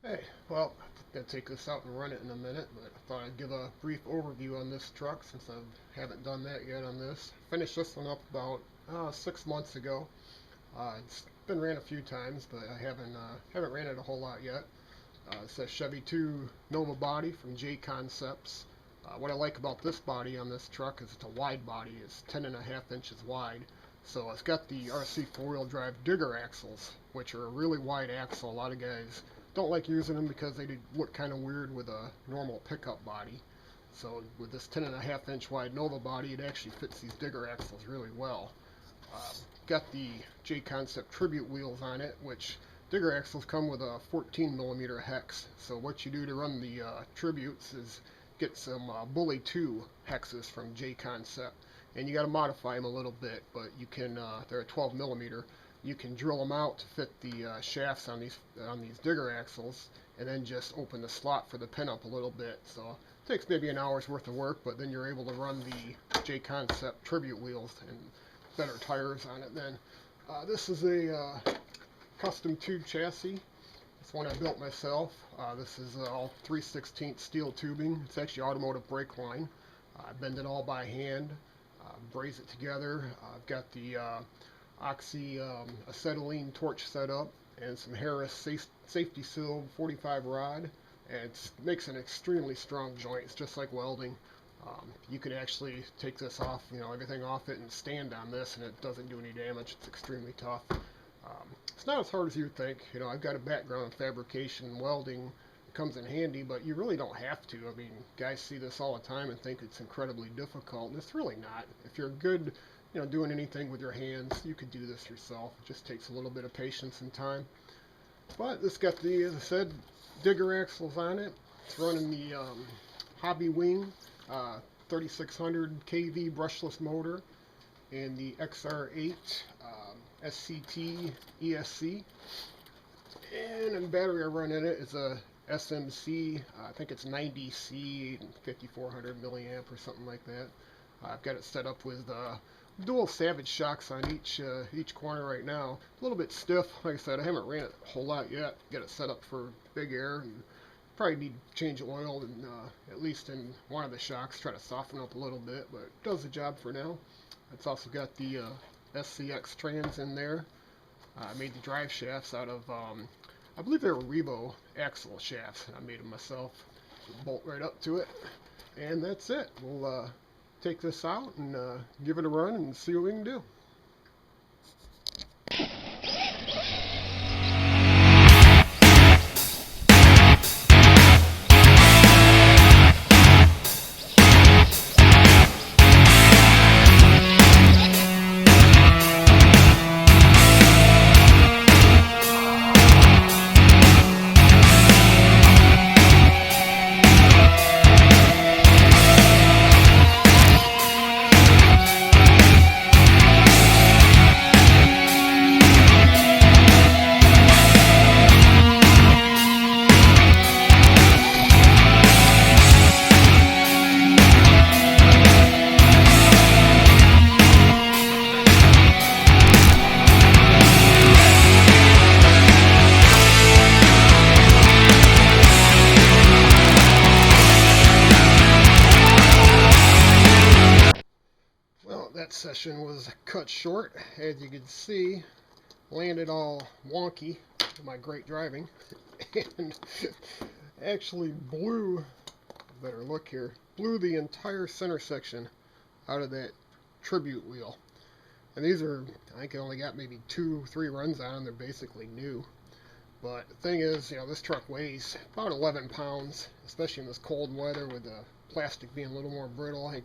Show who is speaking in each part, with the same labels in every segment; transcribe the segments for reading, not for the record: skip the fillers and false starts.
Speaker 1: Hey, well, I'm going to take this out and run it in a minute, but I thought I'd give a brief overview on this truck since I haven't done that yet on this. Finished this one up about 6 months ago. It's been ran a few times, but I haven't ran it a whole lot yet. It's a Chevy 2 Nova body from Jconcepts. What I like about this body on this truck is it's a wide body. It's 10.5 inches wide. So it's got the Rc4wd Digger axles, which are a really wide axle. A lot of guys don't like using them because they look kind of weird with a normal pickup body. So with this 10.5 inch wide Nova body, it actually fits these Digger axles really well. Got the Jconcept tribute wheels on it, which Digger axles come with a 14mm hex. So what you do to run the tributes is get some Bully 2 hexes from Jconcept, and you got to modify them a little bit, but you can they're a 12mm. You can drill them out to fit the shafts on these Digger axles, and then just open the slot for the pinup a little bit. So it takes maybe an hour's worth of work, but then you're able to run the Jconcept tribute wheels and better tires on it then. This is a custom tube chassis. It's one I built myself. This is all 3/16 steel tubing. It's actually automotive brake line. I bend it all by hand, braze it together. I've got the oxy acetylene torch set up and some Harris safety seal 45 rod, and it makes an extremely strong joint. It's just like welding. You can actually take this off, everything off it, and stand on this, and it doesn't do any damage. It's extremely tough. It's not as hard as you think. I've got a background in fabrication and welding. It comes in handy, but you really don't have to. I mean, guys see this all the time and think it's incredibly difficult, and it's really not. If you're good, doing anything with your hands, you could do this yourself. It just takes a little bit of patience and time. But it's got the, as I said, Digger axles on it. It's running the Hobby Wing 3600 kV brushless motor and the XR8 SCT ESC. And the battery I run in it is a SMC, I think it's 90C and 5400 milliamp or something like that. I've got it set up with dual Savage shocks on each corner right now. A little bit stiff, like I said. I haven't ran it a whole lot yet. Got it set up for big air, and probably need to change oil and at least in one of the shocks, try to soften up a little bit, but it does the job for now. It's also got the SCX trans in there. I made the drive shafts out of, I believe they were Revo axle shafts. I made them myself. Bolt right up to it, and that's it. We'll take this out and give it a run and see what we can do. Well, that session was cut short. As you can see, landed all wonky with my great driving, and actually blew, better look here, blew the entire center section out of that tribute wheel. And these are, I think I only got maybe 2-3 runs on them. They're basically new. But the thing is, this truck weighs about 11 pounds, especially in this cold weather with the plastic being a little more brittle. I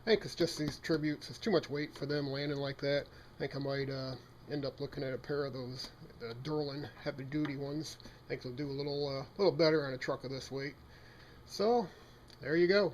Speaker 1: think it's just these tributes. It's too much weight for them landing like that. I think I might end up looking at a pair of those, the Durlin heavy-duty ones. I think they'll do a little better on a truck of this weight. So, there you go.